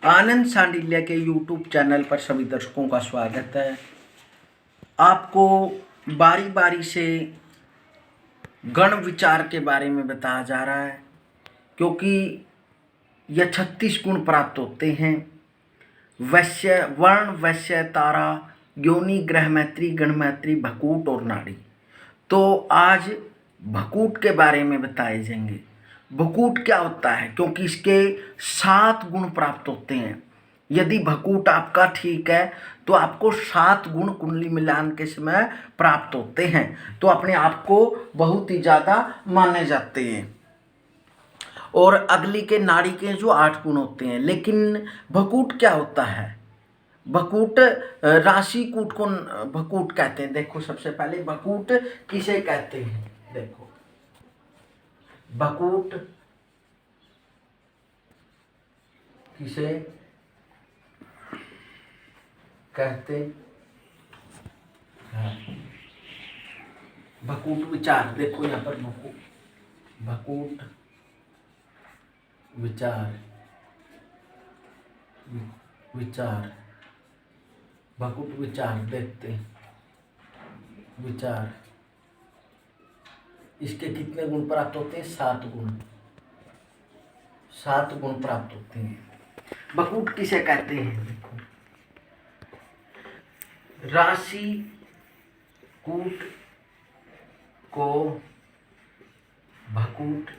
आनंद सांडिल्य के YouTube channel पर सभी दर्शकों का स्वागत है। आपको बारी बारी से गण विचार के बारे में बताया जा रहा है, क्योंकि यह 36 गुण प्राप्त होते हैं। वैश्य, वर्ण, वैश्य, तारा, योनि, ग्रह मैत्री, गण मैत्री, भकूट और नाड़ी। तो आज भकूट के बारे में बताए जाएंगे। भकूट क्या होता है, क्योंकि इसके 7 गुण प्राप्त होते हैं। यदि भकूट आपका ठीक है तो आपको 7 गुण कुंडली मिलान के समय प्राप्त होते हैं, तो अपने आप को बहुत ही ज़्यादा माने जाते हैं। और अगली के नाड़ी के जो 8 गुण होते हैं। लेकिन भकूट क्या होता है? भकूट राशि कूट को भकूट कहते हैं। देखो, सबसे पहले भकूट किसे कहते हैं? देखो, भकूट किसे कहते हैं? भकूट विचार। देखो यहाँ पर भकूट विचार, भकूट विचार देखते हैं। विचार, इसके कितने गुण प्राप्त होते हैं? 7 गुण। 7 गुण प्राप्त होते हैं। भकूट किसे कहते हैं? देखो, राशि कूट को भकूट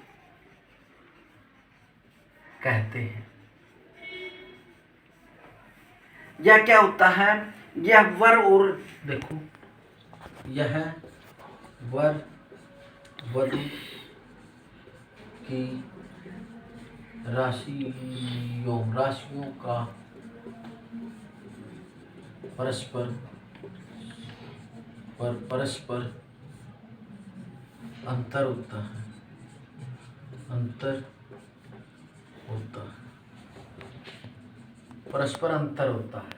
कहते हैं। यह क्या होता है? यह वर और देखो, यह वर वधु की राशियों का परस्पर अंतर होता है। परस्पर अंतर होता है।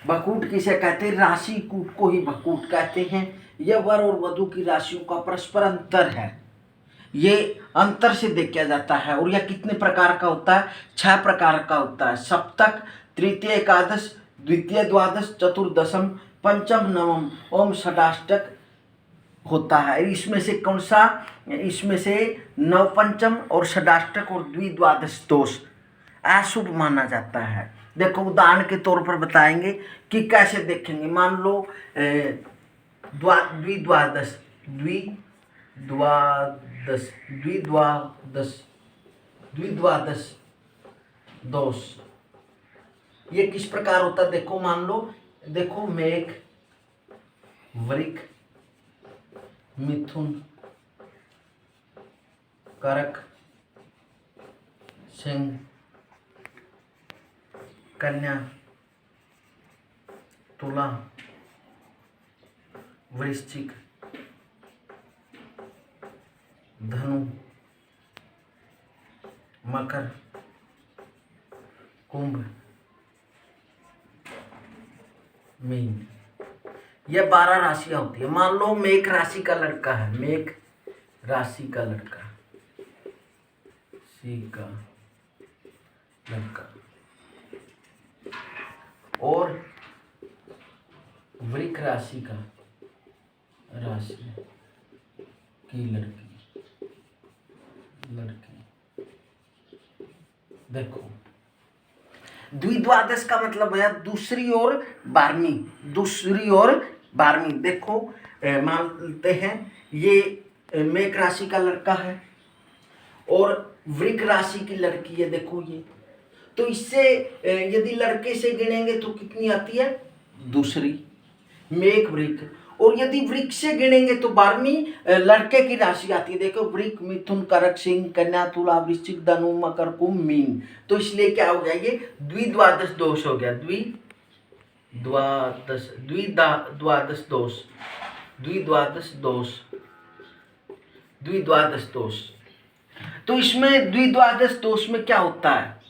भकूट किसे कहते हैं? राशि कूट को ही भकूट कहते हैं। यह वर और वधु की राशियों का परस्पर अंतर है। ये अंतर से देखा जाता है। और यह कितने प्रकार का होता है? 6 प्रकार का होता है। सप्तक, तृतीय एकादश, द्वितीय द्वादश, चतुर्दशम, पंचम, नवम, ओम षडाष्टक होता है। इसमें से कौन सा? इसमें से नवपंचम और षडाष्टक और द्विद्वादश दोष अशुभ माना जाता है। देखो, उदाहरण के तौर पर बताएंगे कि कैसे देखेंगे। मान लो द्विद्वादश दोष ये किस प्रकार होता है? देखो, मान लो, देखो, मेघ, वृक, मिथुन, कर्क, सिंह, कन्या, तुला, वृश्चिक, धनु, मकर, कुंभ, मीन। यह 12 राशियां होती है। मान लो मेघ राशि का लड़का है। मेघ राशि का लड़का, और वृक राशि की लड़की। देखो, द्विद्वादश का मतलब है दूसरी और 12वीं। देखो, मानते हैं ये मेघ राशि का लड़का है और वृक राशि की लड़की है। देखो ये, तो इससे यदि लड़के से गिनेंगे तो कितनी आती है? दूसरी, मेघ वृक। और यदि वृक से गिनेंगे तो 12वीं लड़के की राशि आती है। देखो, वृक, मिथुन, कर्क, सिंह, कन्या, तुला, वृश्चिक, धनु, मकर, कुंभ, मीन। तो इसलिए क्या हो गया? ये द्विद्वादश दोष हो गया। द्विद्वादश दोष। तो इसमें द्विद्वादश दोष में क्या होता है?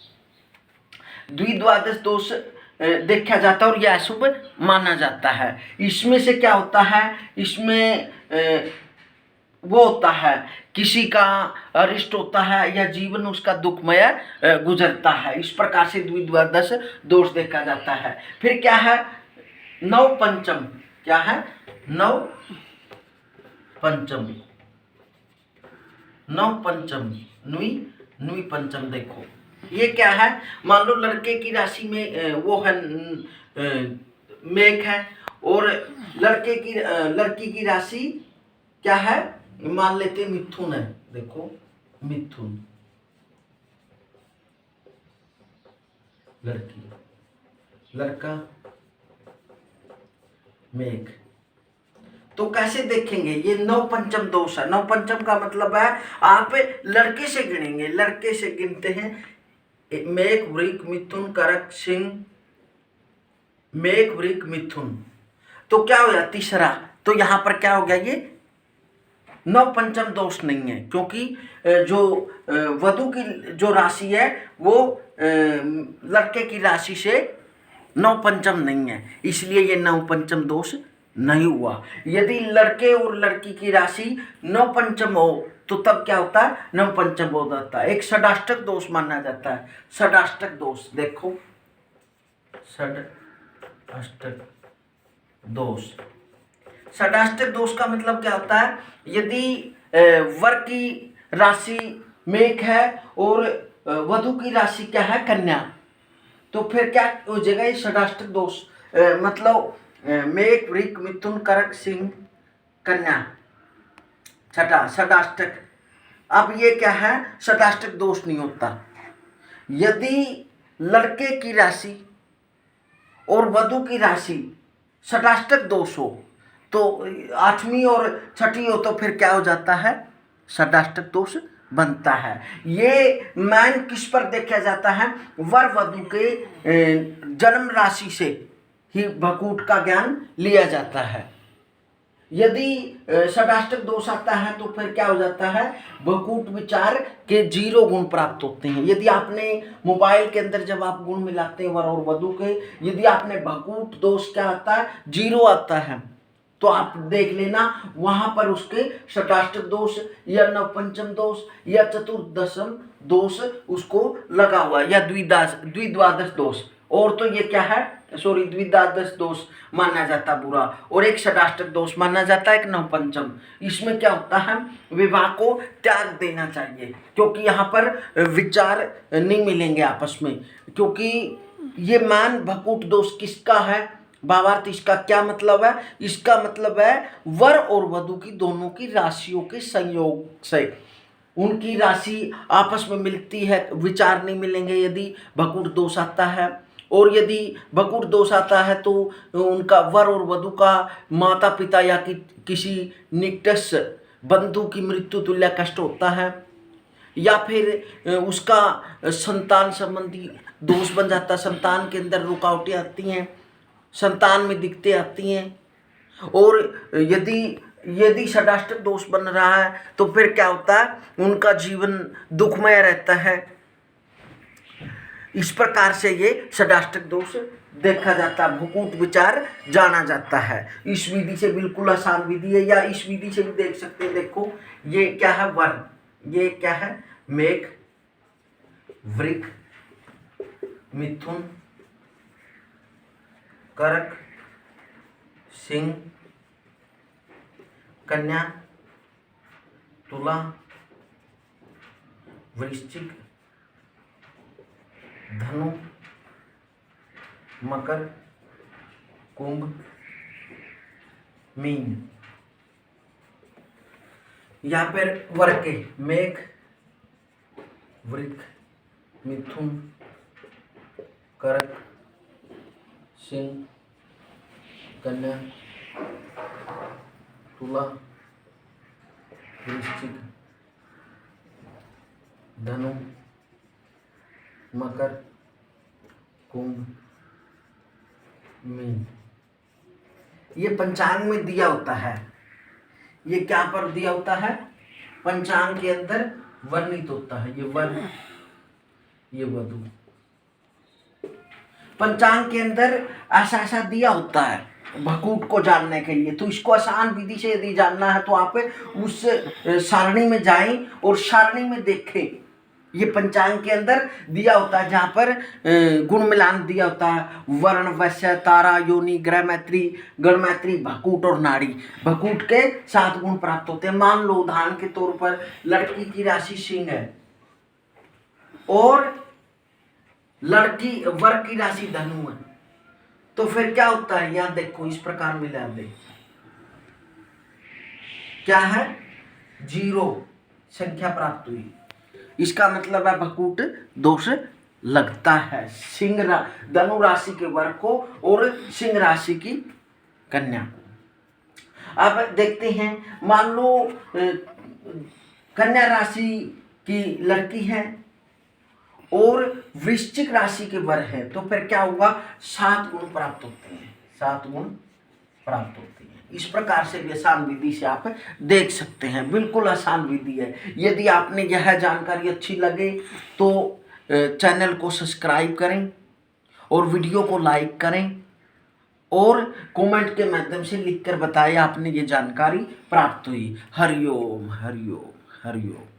द्विद्वादश दोष देखा जाता है और यह अशुभ माना जाता है। इसमें से क्या होता है? इसमें वो होता है, किसी का अरिष्ट होता है या जीवन उसका दुखमय गुजरता है। इस प्रकार से द्विद्वादश दोष देखा जाता है। फिर क्या है, नव पंचम। क्या है, नव पंचम। नव पंचम, नुई नुई पंचम। देखो ये क्या है, मान लो लड़के की राशि में वो है मेघ है, और लड़की की राशि क्या है, मान लेते मिथुन है। देखो मिथुन, लड़की, लड़का मेघ। तो कैसे देखेंगे, ये नव पंचम दोष है। नव पंचम का मतलब है आप लड़के से गिनेंगे, लड़के से गिनते हैं मेघ वृक मिथुन करक सिंह, मेघ वृक मिथुन। तो क्या हो गया तीसरा, तो यहां पर क्या हो गया, ये नव पंचम दोष नहीं है, क्योंकि जो वधु की जो राशि है वो लड़के की राशि से नव पंचम नहीं है, इसलिए ये नव पंचम दोष नहीं हुआ। यदि लड़के और लड़की की राशि नव पंचम हो तो तब क्या होता है, नव पंचम हो जाता है। एक षडाष्टक दोष माना जाता है। षडाष्टक दोष देखो, षडाष्टक दोष। षडाष्टक दोष का मतलब क्या होता है, यदि वर की राशि मेष है और वधु की राशि क्या है, कन्या, तो फिर क्या हो जाएगा, ये षडाष्टक दोष। मतलब मेष वृक मिथुन करक सिंह कन्या, छठा षडाष्टक। अब ये क्या है, षडाष्टक दोष नहीं होता। यदि लड़के की राशि और वधु की राशि षडाष्टक दोष हो, तो आठवीं और छठी हो तो फिर क्या हो जाता है, षडाष्टक दोष बनता है। ये मैन किस पर देखा जाता है, वर वधु के जन्म राशि से ही भकूट का ज्ञान लिया जाता है। यदि षडाष्टक दोष आता है तो फिर क्या हो जाता है, भकूट विचार के 0 गुण प्राप्त होते हैं। यदि आपने मोबाइल के अंदर जब आप गुण मिलाते हैं वर और वधु के, यदि आपने भकूट दोष क्या आता है, 0 आता है, तो आप देख लेना वहां पर उसके षडाष्टक दोष या नवपंचम दोष या चतुर्दशम दोष उसको लगा हुआ, या द्विद्वादश दोष। और तो ये क्या है, सॉरी, द्विद्वादश दोष माना जाता बुरा, और एक षडाष्टक दोष माना जाता है, एक नवपंचम। इसमें क्या होता है, विवाह को त्याग देना चाहिए, क्योंकि यहाँ पर विचार नहीं मिलेंगे आपस में। क्योंकि ये मान भकूट दोष किसका है, भावार्थ इसका क्या मतलब है, इसका मतलब है वर और वधु की दोनों की राशियों के संयोग से उनकी राशि आपस में मिलती है, विचार नहीं मिलेंगे यदि भकूट दोष आता है। और यदि भकूट दोष आता है तो उनका वर और वधु का माता पिता या किसी निकटस्थ बंधु की मृत्यु तुल्य कष्ट होता है, या फिर उसका संतान संबंधी दोष बन जाता है, संतान के अंदर रुकावटें आती हैं, संतान में दिक्कतें आती हैं। और यदि षडाष्टक दोष बन रहा है तो फिर क्या होता है, उनका जीवन दुखमय रहता है। इस प्रकार से ये षडाष्टक दोष देखा जाता है, भकूट विचार जाना जाता है। इस विधि से बिल्कुल आसान विधि है, या इस विधि से भी देख सकते हैं। देखो ये क्या है, वर, ये क्या है, मेघ वृक मिथुन करक सिंह कन्या तुला वृश्चिक धनु मकर कुंभ मीन। यहाँ पर वर्ग के मेघ वृक मिथुन कर्क सिंह कन्या तुला वृश्चिक धनु मकर कुंभ मीन। ये पंचांग में दिया होता है। ये क्या पर दिया होता है, पंचांग के अंदर वर्णित होता है। ये वर, ये वधु, पंचांग के अंदर ऐसा ऐसा दिया होता है। भकूट को जानने के लिए। तो इसको आसान विधि से यदि जानना है तो आप उस सारणी में जाएं और सारणी में देखें। ये पंचांग के अंदर दिया होता है, जहाँ पर गुण मिलान दिया होता है, वर्ण, वैश्य, तारा, योनि, ग्रह मैत्री, गण मैत्री, भकूट और नाड़ी। भकूट के 7 गुण प्राप्त होते हैं। मान लो उदाहरण के तौर पर लड़की की राशि सिंह है और लड़की वर की राशि धनु है, तो फिर क्या होता है, यहां देखो इस प्रकार मिला दे, क्या है 0 संख्या प्राप्त हुई। इसका मतलब है भकूट दोष लगता है सिंह धनु राशि के वर को और सिंह राशि की कन्या को। अब देखते हैं, मान लो कन्या राशि की लड़की है और वृश्चिक राशि के वर है, तो फिर क्या हुआ, 7 गुण प्राप्त होते हैं, 7 गुण प्राप्त होते हैं। इस प्रकार से भी आसान विधि से आप देख सकते हैं, बिल्कुल आसान विधि है। यदि आपने यह जानकारी अच्छी लगे तो चैनल को सब्सक्राइब करें और वीडियो को लाइक करें और कमेंट के माध्यम से लिखकर बताएं आपने ये जानकारी प्राप्त हुई। हरिओम हरिओम हरिओम।